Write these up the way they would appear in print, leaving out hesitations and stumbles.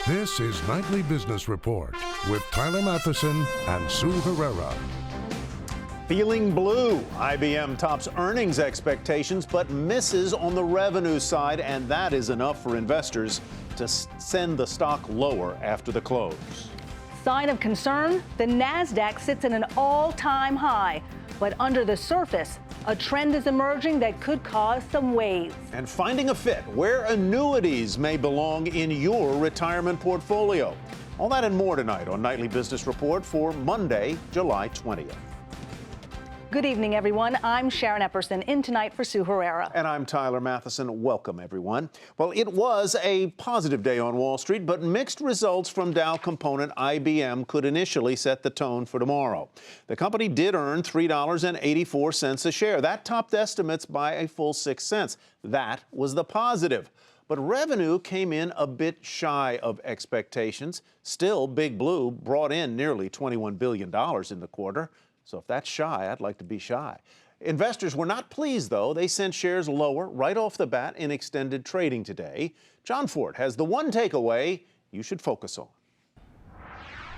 This is Nightly Business Report with Tyler Matheson and Sue Herrera. Feeling blue. IBM tops earnings expectations but misses on the revenue side, and that is enough for investors to send the stock lower after the close. Sign of concern? The Nasdaq sits at an all-time high. But under the surface, a trend is emerging that could cause some waves. And finding a fit where annuities may belong in your retirement portfolio. All that and more tonight on Nightly Business Report for Monday, July 20th. Good evening, everyone. I'm Sharon Epperson, in tonight for Sue Herrera. And I'm Tyler Matheson. Welcome, everyone. Well, it was a positive day on Wall Street, but mixed results from Dow component IBM could initially set the tone for tomorrow. The company did earn $3.84 a share. That topped estimates by a full 6 cents. That was the positive. But revenue came in a bit shy of expectations. Still, Big Blue brought in nearly $21 billion in the quarter. So if that's shy, I'd like to be shy. Investors were not pleased, though. They sent shares lower right off the bat in extended trading today. John Ford has the one takeaway you should focus on.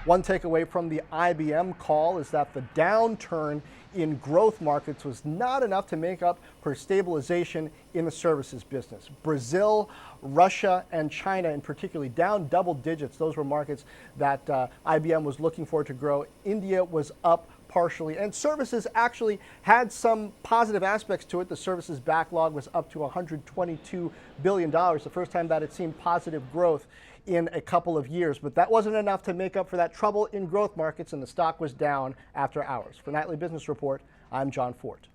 One takeaway from the IBM call is that the downturn in growth markets was not enough to make up for stabilization in the services business. Brazil, Russia, and China in particular down double digits. Those were markets that IBM was looking for to grow. India was up partially, and services actually had some positive aspects to it. The services backlog was up to $122 billion, the first time that it's seen positive growth in a couple of years. But that wasn't enough to make up for that trouble in growth markets, and the stock was down after hours. For Nightly Business Report, I'm John Fort.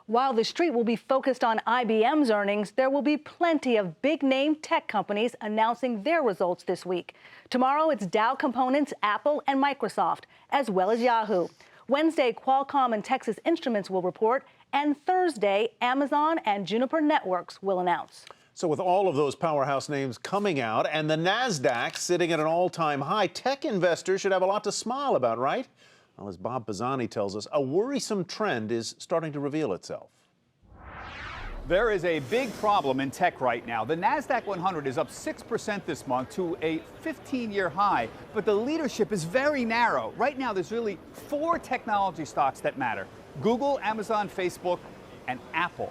While the street will be focused on IBM's earnings, there will be plenty of big-name tech companies announcing their results this week. Tomorrow, it's Dow Components, Apple, and Microsoft, as well as Yahoo. Wednesday, Qualcomm and Texas Instruments will report, and Thursday, Amazon and Juniper Networks will announce. So with all of those powerhouse names coming out and the Nasdaq sitting at an all-time high, tech investors should have a lot to smile about, right? Well, as Bob Pisani tells us, a worrisome trend is starting to reveal itself. There is a big problem in tech right now. The Nasdaq 100 is up 6% this month to a 15-year high, but the leadership is very narrow. Right now, there's really 4 technology stocks that matter: Google, Amazon, Facebook, and Apple.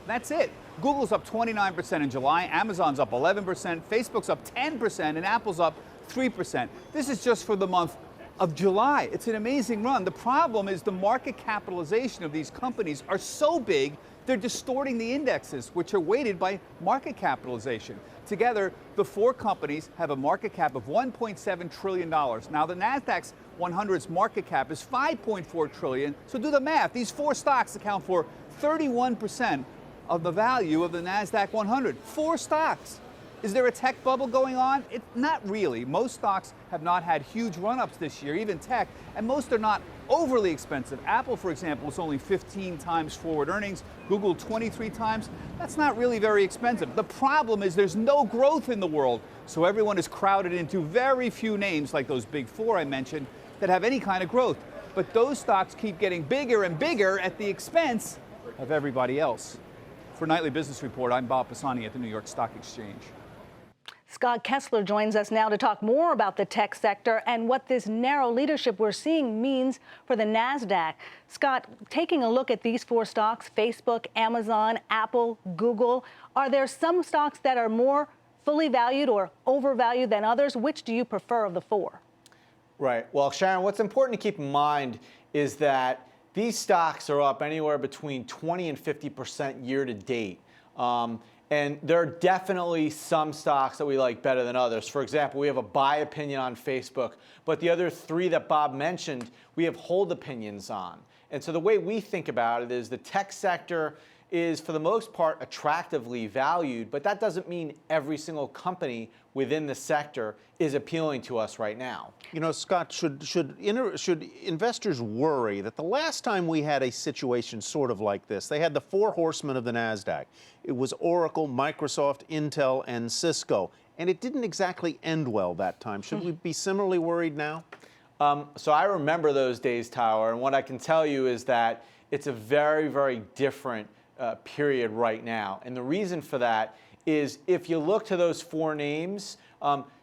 That's it. Google's up 29% in July, Amazon's up 11%, Facebook's up 10%, and Apple's up 3%. This is just for the month of July. It's an amazing run. The problem is the market capitalization of these companies are so big, they're distorting the indexes, which are weighted by market capitalization. Together, the 4 companies have a market cap of $1.7 trillion. Now, the Nasdaq's 100's market cap is $5.4 trillion. So do the math. These 4 stocks account for 31% of the value of the Nasdaq 100. 4 stocks. Is there a tech bubble going on? Not really. Most stocks have not had huge run-ups this year, even tech, and most are not overly expensive. Apple, for example, is only 15 times forward earnings. Google, 23 times. That's not really very expensive. The problem is there's no growth in the world, so everyone is crowded into very few names like those big 4 I mentioned that have any kind of growth. But those stocks keep getting bigger and bigger at the expense of everybody else. For Nightly Business Report, I'm Bob Pisani at the New York Stock Exchange. Scott Kessler joins us now to talk more about the tech sector and what this narrow leadership we're seeing means for the Nasdaq. Scott, taking a look at these 4 stocks, Facebook, Amazon, Apple, Google, are there some stocks that are more fully valued or overvalued than others? Which do you prefer of the 4? Right. Well, Sharon, what's important to keep in mind is that these stocks are up anywhere between 20 and 50% year to date. And there are definitely some stocks that we like better than others. For example, we have a buy opinion on Facebook, but the other 3 that Bob mentioned, we have hold opinions on. And so the way we think about it is the tech sector is, for the most part, attractively valued, but that doesn't mean every single company within the sector is appealing to us right now. You know, Scott, should investors worry that the last time we had a situation sort of like this, they had the 4 horsemen of the Nasdaq. It was Oracle, Microsoft, Intel, and Cisco, and it didn't exactly end well that time. Should we be similarly worried now? So I remember those days, Tyler, and what I can tell you is that it's a very, very different period right now. And the reason for that is if you look to those four names,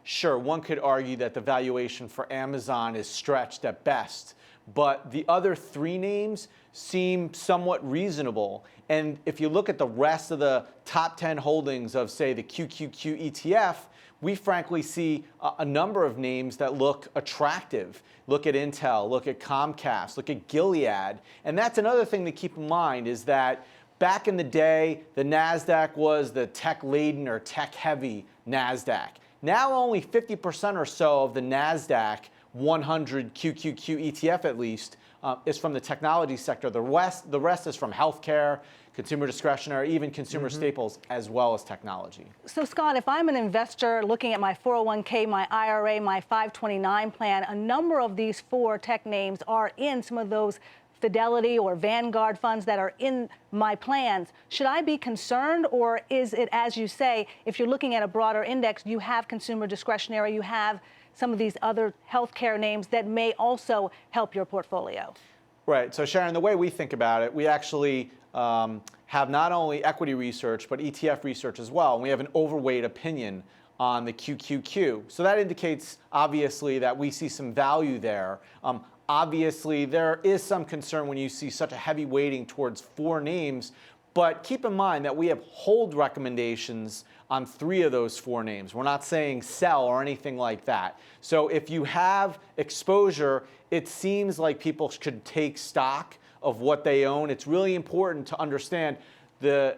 sure, one could argue that the valuation for Amazon is stretched at best, but the other three names seem somewhat reasonable. And if you look at the rest of the top 10 holdings of, say, the QQQ ETF, we frankly see a number of names that look attractive. Look at Intel, look at Comcast, look at Gilead. And that's another thing to keep in mind is that back in the day, the Nasdaq was the tech-laden or tech-heavy Nasdaq. Now only 50% or so of the Nasdaq 100 QQQ ETF at least is from the technology sector. The rest is from healthcare, consumer discretionary, even consumer staples, as well as technology. So Scott, if I'm an investor looking at my 401k, my IRA, my 529 plan, a number of these four tech names are in some of those Fidelity or Vanguard funds that are in my plans. Should I be concerned, or is it, as you say, if you're looking at a broader index, you have consumer discretionary, you have some of these other healthcare names that may also help your portfolio? Right. So Sharon, the way we think about it, we actually have not only equity research, but ETF research as well. And we have an overweight opinion on the QQQ. So that indicates, obviously, that we see some value there. Obviously, there is some concern when you see such a heavy weighting towards four names, but keep in mind that we have hold recommendations on three of those four names. We're not saying sell or anything like that. So if you have exposure, it seems like people should take stock of what they own. It's really important to understand the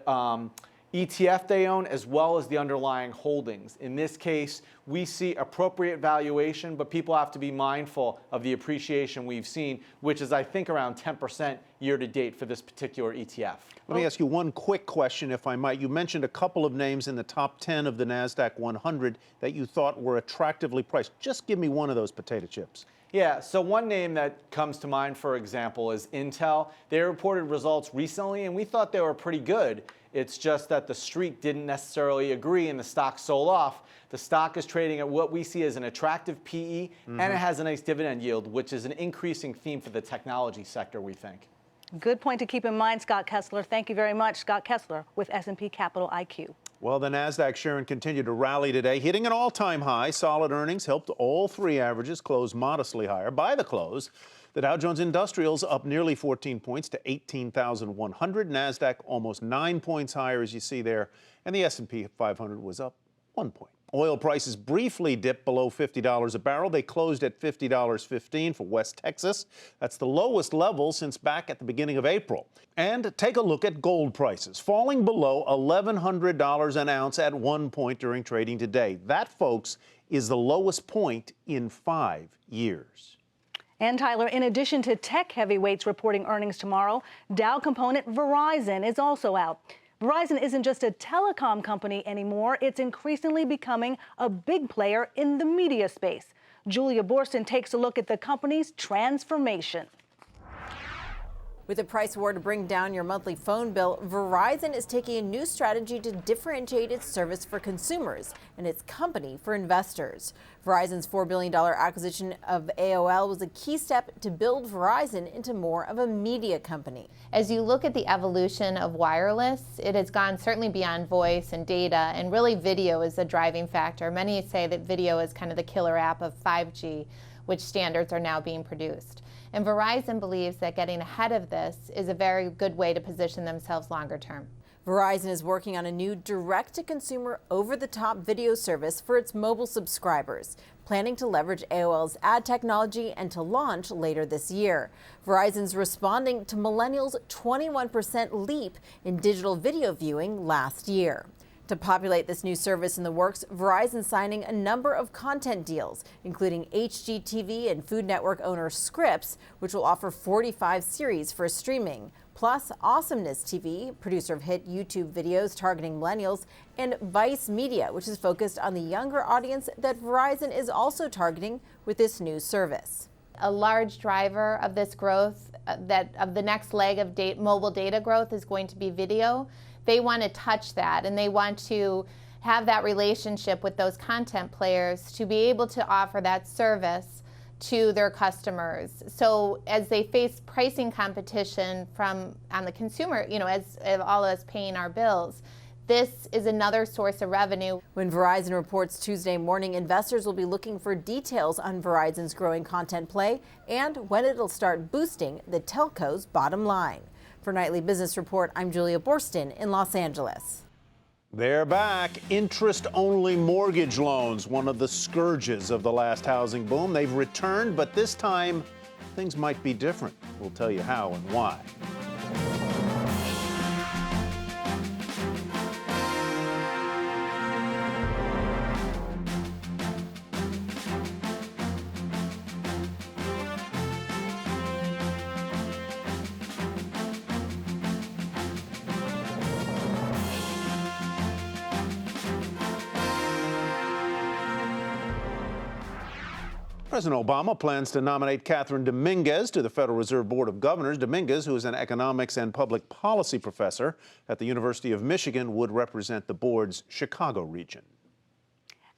ETF they own as well as the underlying holdings. In this case, we see appropriate valuation, but people have to be mindful of the appreciation we've seen, which is, I think, around 10% year to date for this particular ETF. Let me ask you one quick question, if I might. You mentioned a couple of names in the top 10 of the Nasdaq 100 that you thought were attractively priced. Just give me one of those potato chips. Yeah, so one name that comes to mind, for example, is Intel. They reported results recently, and we thought they were pretty good. It's just that the street didn't necessarily agree, and the stock sold off. The stock is trading at what we see as an attractive PE, and it has a nice dividend yield, which is an increasing theme for the technology sector, we think. Good point to keep in mind, Scott Kessler. Thank you very much, Scott Kessler with S&P Capital IQ. Well, the Nasdaq, Sharon, continued to rally today, hitting an all-time high. Solid earnings helped all three averages close modestly higher. By the close, the Dow Jones Industrials up nearly 14 points to 18,100. Nasdaq almost 9 points higher, as you see there, and the S&P 500 was up 1 point. Oil prices briefly dipped below $50 a barrel. They closed at $50.15 for West Texas. That's the lowest level since back at the beginning of April. And take a look at gold prices, falling below $1,100 an ounce at one point during trading today. That, folks, is the lowest point in 5 years. And Tyler, in addition to tech heavyweights reporting earnings tomorrow, Dow component Verizon is also out. Verizon isn't just a telecom company anymore. It's increasingly becoming a big player in the media space. Julia Borston takes a look at the company's transformation. With a price war to bring down your monthly phone bill, Verizon is taking a new strategy to differentiate its service for consumers and its company for investors. Verizon's $4 billion acquisition of AOL was a key step to build Verizon into more of a media company. As you look at the evolution of wireless, it has gone certainly beyond voice and data, and really video is the driving factor. Many say that video is kind of the killer app of 5G, which standards are now being produced. And Verizon believes that getting ahead of this is a very good way to position themselves longer term. Verizon is working on a new direct-to-consumer over-the-top video service for its mobile subscribers, planning to leverage AOL's ad technology and to launch later this year. Verizon's responding to millennials' 21% leap in digital video viewing last year. To populate this new service in the works, Verizon signing a number of content deals, including HGTV and Food Network owner Scripps, which will offer 45 series for streaming, plus Awesomeness TV, producer of hit YouTube videos targeting millennials, and Vice Media, which is focused on the younger audience that Verizon is also targeting with this new service. A large driver of this growth, of the next leg of mobile data growth, is going to be video. They want to touch that, and they want to have that relationship with those content players to be able to offer that service to their customers. So as they face pricing competition on the consumer, as all of us paying our bills, This is another source of revenue. When Verizon reports Tuesday morning, investors will be looking for details on Verizon's growing content play and when it'll start boosting the telco's bottom line. For Nightly Business Report, I'm Julia Borston in Los Angeles. They're back. Interest-only mortgage loans, one of the scourges of the last housing boom. They've returned, but this time things might be different. We'll tell you how and why. President Obama plans to nominate Catherine Dominguez to the Federal Reserve Board of Governors. Dominguez, who is an economics and public policy professor at the University of Michigan, would represent the board's Chicago region.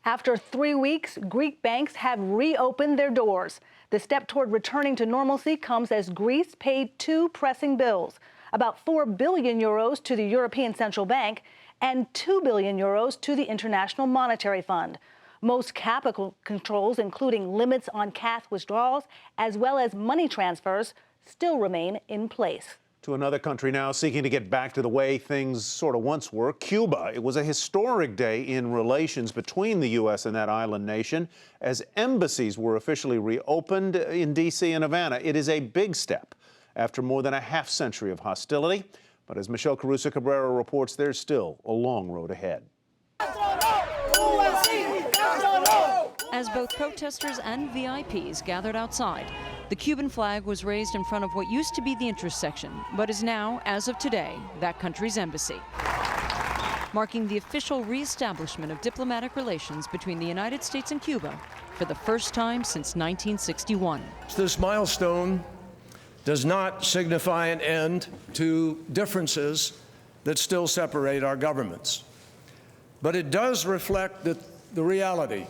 After 3 weeks, Greek banks have reopened their doors. The step toward returning to normalcy comes as Greece paid two pressing bills, about 4 billion euros to the European Central Bank and 2 billion euros to the International Monetary Fund. Most capital controls, including limits on cash withdrawals as well as money transfers, still remain in place. To another country now seeking to get back to the way things sort of once were, Cuba. It was a historic day in relations between the U.S. and that island nation as embassies were officially reopened in D.C. and Havana. It is a big step after more than a half-century of hostility. But as Michelle Caruso-Cabrera reports, there's still a long road ahead. As both protesters and VIPs gathered outside, the Cuban flag was raised in front of what used to be the intersection, but is now, as of today, that country's embassy, marking the official reestablishment of diplomatic relations between the United States and Cuba for the first time since 1961. This milestone does not signify an end to differences that still separate our governments, but it does reflect the reality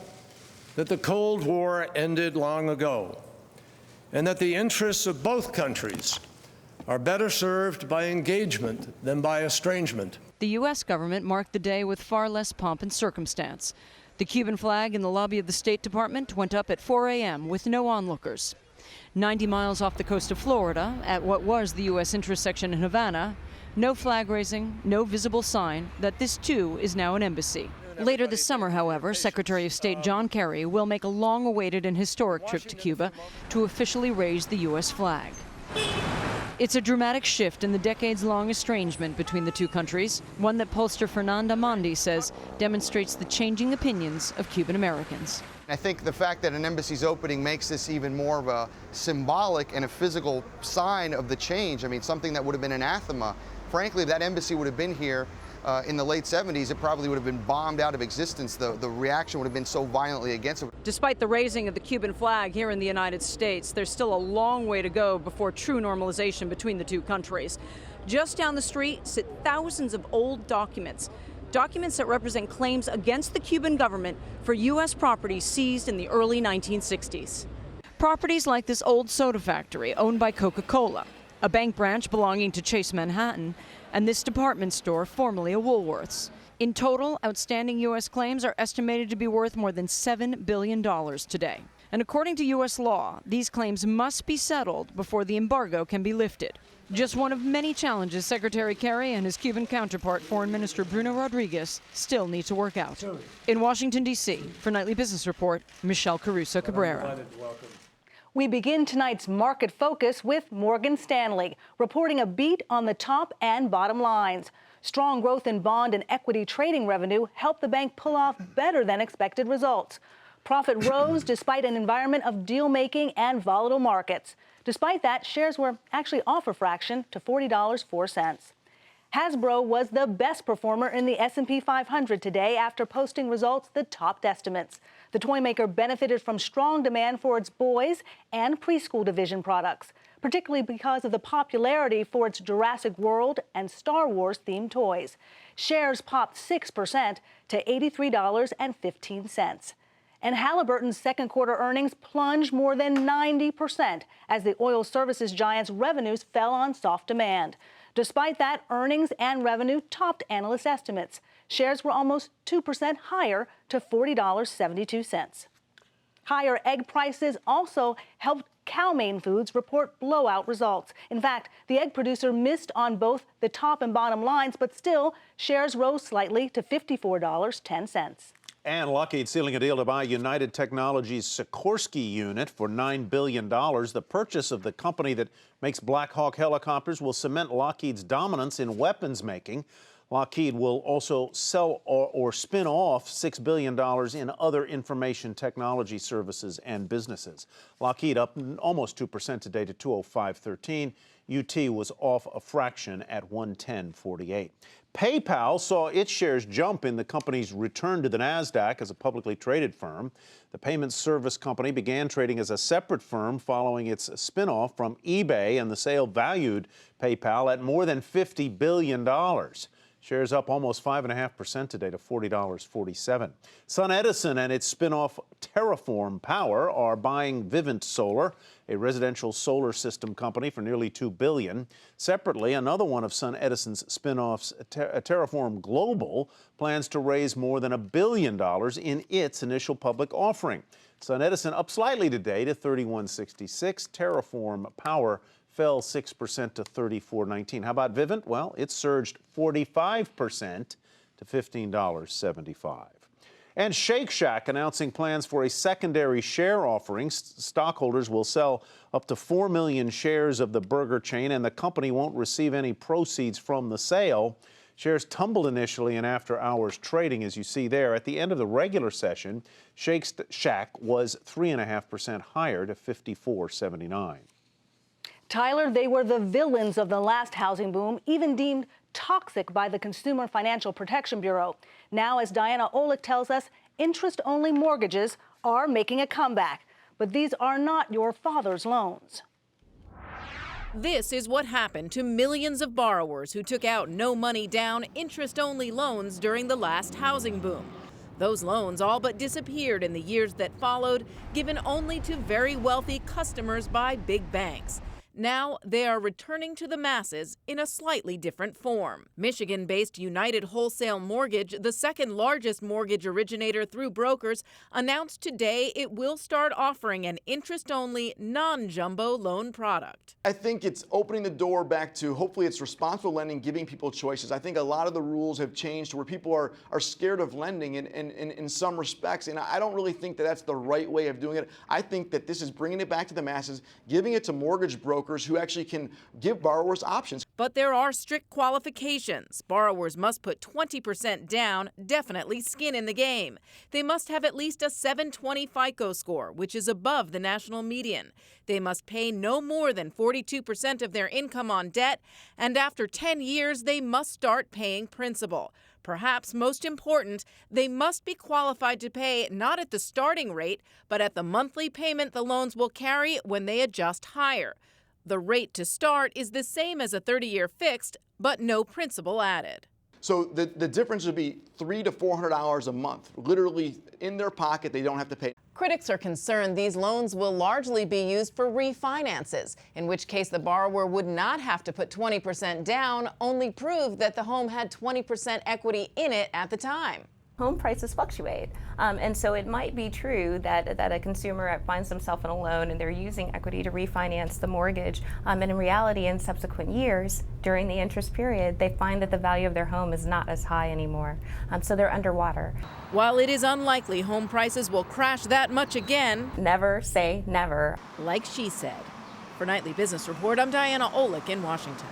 that the Cold War ended long ago, and that the interests of both countries are better served by engagement than by estrangement. The U.S. government marked the day with far less pomp and circumstance. The Cuban flag in the lobby of the State Department went up at 4 a.m. with no onlookers. 90 miles off the coast of Florida, at what was the U.S. intersection in Havana, no flag raising, no visible sign that this too is now an embassy. Later this summer, however, Secretary of State John Kerry will make a long-awaited and historic trip to Cuba to officially raise the U.S. flag. It's a dramatic shift in the decades-long estrangement between the two countries, one that pollster Fernanda Mondi says demonstrates the changing opinions of Cuban Americans. I think the fact that an embassy's opening makes this even more of a symbolic and a physical sign of the change. I mean, something that would have been anathema. Frankly, if that embassy would have been here in the late 70s, it probably would have been bombed out of existence. The reaction would have been so violently against it. Despite the raising of the Cuban flag here in the United States, there's still a long way to go before true normalization between the two countries. Just down the street sit thousands of old documents that represent claims against the Cuban government for U.S. property seized in the early 1960s. Properties like this old soda factory owned by Coca-Cola, a bank branch belonging to Chase Manhattan, and this department store formerly a Woolworths. In total, outstanding U.S. claims are estimated to be worth more than $7 billion today. And according to U.S. law, these claims must be settled before the embargo can be lifted. Just one of many challenges Secretary Kerry and his Cuban counterpart, Foreign Minister Bruno Rodriguez, still need to work out. In Washington, D.C., for Nightly Business Report, Michelle Caruso-Cabrera. We begin tonight's market focus with Morgan Stanley, reporting a beat on the top and bottom lines. Strong growth in bond and equity trading revenue helped the bank pull off better than expected results. Profit rose despite an environment of deal-making and volatile markets. Despite that, shares were actually off a fraction to $40.04. Hasbro was the best performer in the S&P 500 today after posting results that topped estimates. The toy maker benefited from strong demand for its boys and preschool division products, particularly because of the popularity for its Jurassic World and Star Wars themed toys. Shares popped 6% to $83.15. And Halliburton's second quarter earnings plunged more than 90% as the oil services giant's revenues fell on soft demand. Despite that, earnings and revenue topped analyst estimates. Shares were almost 2% higher to $40.72. Higher egg prices also helped Cal-Maine Foods report blowout results. In fact, the egg producer missed on both the top and bottom lines, but still, shares rose slightly to $54.10. And Lockheed sealing a deal to buy United Technologies' Sikorsky unit for $9 billion. The purchase of the company that makes Black Hawk helicopters will cement Lockheed's dominance in weapons making. Lockheed will also sell or spin off $6 billion in other information technology services and businesses. Lockheed up almost 2% today to 205.13. UT was off a fraction at 110.48. PayPal saw its shares jump in the company's return to the Nasdaq as a publicly traded firm. The payment service company began trading as a separate firm following its spinoff from eBay, and the sale valued PayPal at more than $50 billion. Shares up almost 5.5% today to $40.47. SunEdison and its spinoff Terraform Power are buying Vivint Solar, a residential solar system company, for nearly $2 billion. Separately, another one of SunEdison's spinoffs, Terraform Global, plans to raise more than $1 billion in its initial public offering. SunEdison up slightly today to $31.66. Terraform Power fell 6% to $34.19. How about Vivint? Well, it surged 45% to $15.75. And Shake Shack announcing plans for a secondary share offering. Stockholders will sell up to 4 million shares of the burger chain, and the company won't receive any proceeds from the sale. Shares tumbled initially in after-hours trading, as you see there. At the end of the regular session, Shake Shack was 3.5% higher to $54.79. Tyler, they were the villains of the last housing boom, even deemed toxic by the Consumer Financial Protection Bureau. Now, as Diana Olick tells us, interest-only mortgages are making a comeback. But these are not your father's loans. This is what happened to millions of borrowers who took out no money down, interest-only loans during the last housing boom. Those loans all but disappeared in the years that followed, given only to very wealthy customers by big banks. Now they are returning to the masses in a slightly different form. Michigan-based United Wholesale Mortgage, the second largest mortgage originator through brokers, announced today it will start offering an interest-only, non-jumbo loan product. I think it's opening the door back to, hopefully it's responsible lending, giving people choices. I think a lot of the rules have changed to where people are scared of lending in some respects, and I don't really think that that's the right way of doing it. I think that this is bringing it back to the masses, giving it to mortgage brokers who actually can give borrowers options. But there are strict qualifications. Borrowers must put 20% down, definitely skin in the game. They must have at least a 720 FICO score, which is above the national median. They must pay no more than 42% of their income on debt, and after 10 years, they must start paying principal. Perhaps most important, they must be qualified to pay not at the starting rate, but at the monthly payment the loans will carry when they adjust higher. The rate to start is the same as a 30-year fixed, but no principal added. So the difference would be $300 to $400 a month, literally in their pocket. They don't have to pay. Critics are concerned these loans will largely be used for refinances, in which case the borrower would not have to put 20% down, only prove that the home had 20% equity in it at the time. Home prices fluctuate, and so it might be true that a consumer finds themselves in a loan and they're using equity to refinance the mortgage, and in reality in subsequent years during the interest period they find that the value of their home is not as high anymore, so they're underwater. While it is unlikely home prices will crash that much again, never say never. Like she said. For Nightly Business Report, I'm Diana Olick in Washington.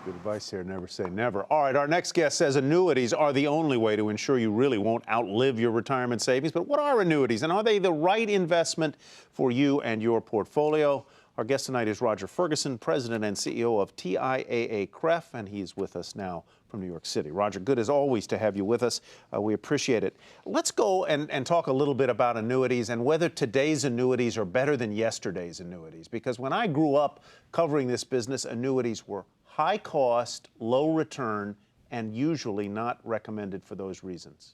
Good advice here, never say never. All right, our next guest says annuities are the only way to ensure you really won't outlive your retirement savings. But what are annuities, and are they the right investment for you and your portfolio? Our guest tonight is Roger Ferguson, President and CEO of TIAA-CREF, and he's with us now from New York City. Roger, good as always to have you with us. We appreciate it. Let's go and talk a little bit about annuities and whether today's annuities are better than yesterday's annuities. Because when I grew up covering this business, annuities were high cost, low return, and usually not recommended for those reasons.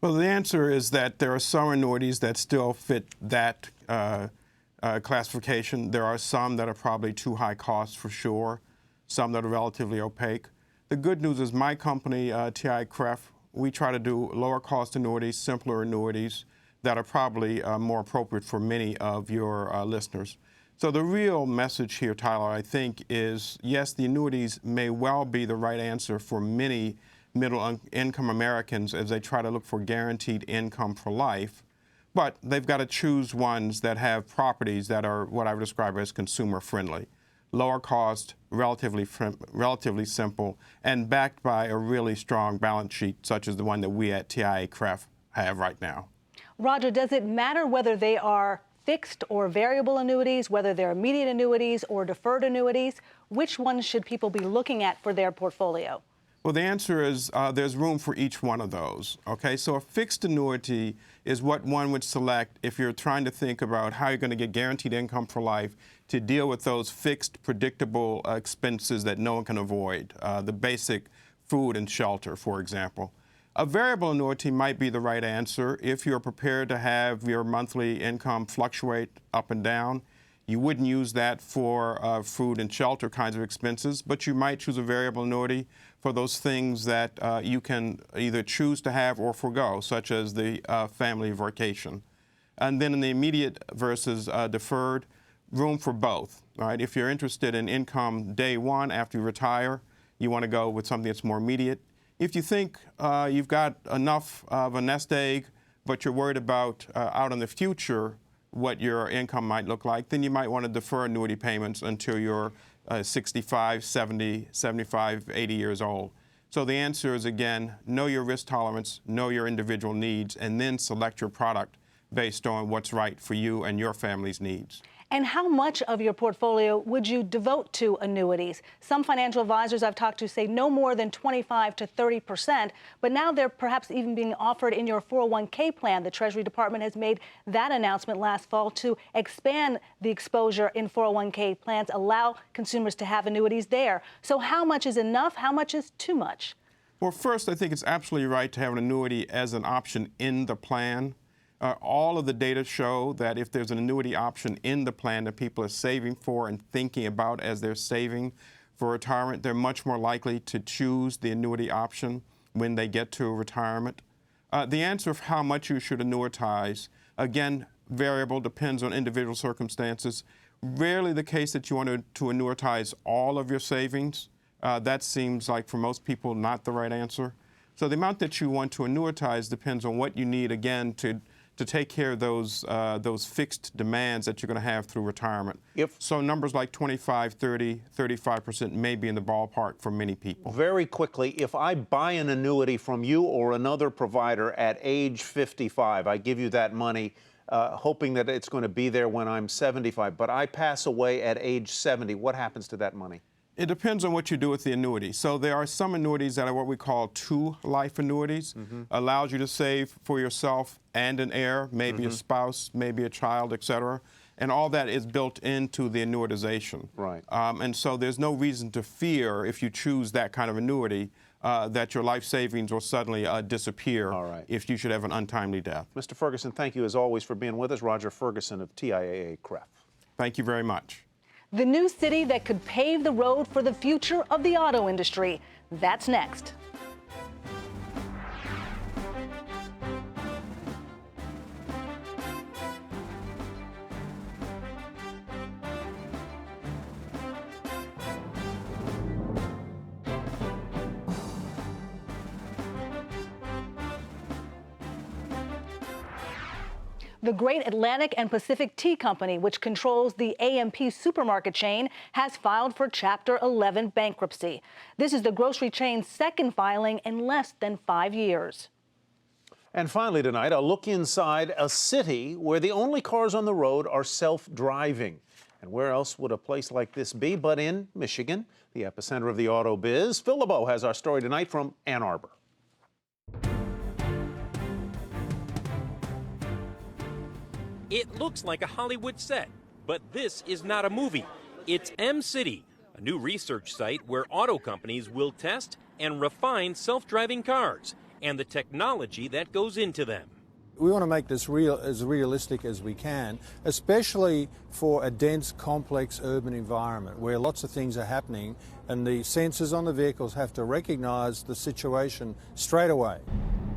Well, the answer is that there are some annuities that still fit that classification. There are some that are probably too high cost for sure. some that are relatively opaque. The good news is my company, TI-CREF, we try to do lower cost annuities, simpler annuities that are probably more appropriate for many of your listeners. So the real message here, Tyler, I think is, yes, the annuities may well be the right answer for many middle-income Americans as they try to look for guaranteed income for life, but they've got to choose ones that have properties that are what I would describe as consumer-friendly, lower cost, relatively simple, and backed by a really strong balance sheet, such as the one that we at TI-CREF have right now. Roger, does it matter whether they are fixed or variable annuities, whether they're immediate annuities or deferred annuities? Which ones should people be looking at for their portfolio? Well, the answer is there's room for each one of those, okay? So a fixed annuity is what one would select if you're trying to think about how you're going to get guaranteed income for life to deal with those fixed, predictable expenses that no one can avoid, the basic food and shelter, for example. A variable annuity might be the right answer if you're prepared to have your monthly income fluctuate up and down. You wouldn't use that for food and shelter kinds of expenses, but you might choose a variable annuity for those things that you can either choose to have or forgo, such as the family vacation. And then in the immediate versus deferred, room for both, right? If you're interested in income day one after you retire, you want to go with something that's more immediate. If you think you've got enough of a nest egg, but you're worried about out in the future what your income might look like, then you might want to defer annuity payments until you're 65, 70, 75, 80 years old. So the answer is, again, know your risk tolerance, know your individual needs, and then select your product based on what's right for you and your family's needs. And how much of your portfolio would you devote to annuities? Some financial advisors I've talked to say no more than 25 to 30%, but now they're perhaps even being offered in your 401k plan. The Treasury Department has made that announcement last fall to expand the exposure in 401k plans, allow consumers to have annuities there. So how much is enough? How much is too much? Well, first, I think it's absolutely right to have an annuity as an option in the plan. All of the data show that if there's an annuity option in the plan that people are saving for and thinking about as they're saving for retirement, they're much more likely to choose the annuity option when they get to retirement. The answer of how much you should annuitize, again, variable, depends on individual circumstances. Rarely the case that you want to annuitize all of your savings. That seems like, for most people, not the right answer. So the amount that you want to annuitize depends on what you need, again, to take care of those fixed demands that you're going to have through retirement. So numbers like 25, 30, 35% may be in the ballpark for many people. Very quickly, if I buy an annuity from you or another provider at age 55, I give you that money hoping that it's going to be there when I'm 75, but I pass away at age 70, what happens to that money? It depends on what you do with the annuity. So there are some annuities that are what we call two life annuities. Allows you to save for yourself and an heir, maybe a spouse, maybe a child, et cetera. And all that is built into the annuitization. Right. And so there's no reason to fear, if you choose that kind of annuity, that your life savings will suddenly disappear if you should have an untimely death. Mr. Ferguson, thank you as always for being with us. Roger Ferguson of TIAA-CREF. Thank you very much. The new city that could pave the road for the future of the auto industry. That's next. The Great Atlantic and Pacific Tea Company, which controls the AMP supermarket chain, has filed for Chapter 11 bankruptcy. This is the grocery chain's second filing in less than 5 years. And finally tonight, a look inside a city where the only cars on the road are self-driving. And where else would a place like this be but in Michigan, the epicenter of the auto biz? Phil LeBeau has our story tonight from Ann Arbor. It looks like a Hollywood set, but this is not a movie. It's M-City, a new research site where auto companies will test and refine self-driving cars and the technology that goes into them. We want to make this as realistic as we can, especially for a dense, complex urban environment where lots of things are happening and the sensors on the vehicles have to recognize the situation straight away.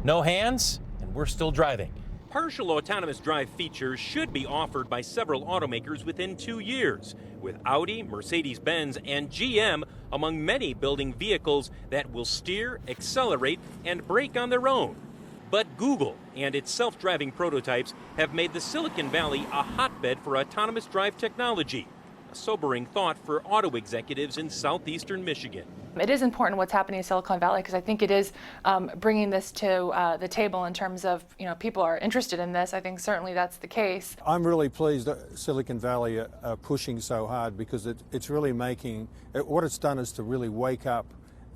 No hands, and we're still driving. Partial autonomous drive features should be offered by several automakers within 2 years, with Audi, Mercedes-Benz, and GM among many building vehicles that will steer, accelerate, and brake on their own. But Google and its self-driving prototypes have made the Silicon Valley a hotbed for autonomous drive technology, a sobering thought for auto executives in southeastern Michigan. It is important what's happening in Silicon Valley because I think it is bringing this to the table in terms of, people are interested in this. I think certainly that's the case. I'm really pleased that Silicon Valley are pushing so hard because it's really making, what it's done is to really wake up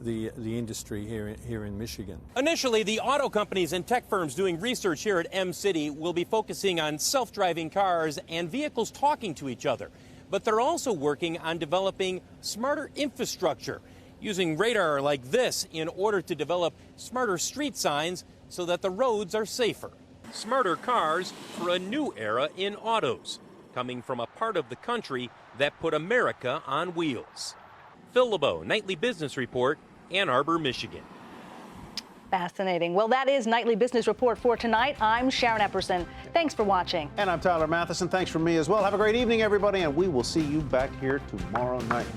the industry here in Michigan. Initially, the auto companies and tech firms doing research here at M-City will be focusing on self-driving cars and vehicles talking to each other. But they're also working on developing smarter infrastructure, using radar like this in order to develop smarter street signs so that the roads are safer. Smarter cars for a new era in autos, coming from a part of the country that put America on wheels. Phil LeBeau, Nightly Business Report, Ann Arbor, Michigan. Fascinating. Well, that is Nightly Business Report for tonight. I'm Sharon Epperson. Thanks for watching. And I'm Tyler Matheson. Thanks from me as well. Have a great evening, everybody, and we will see you back here tomorrow night.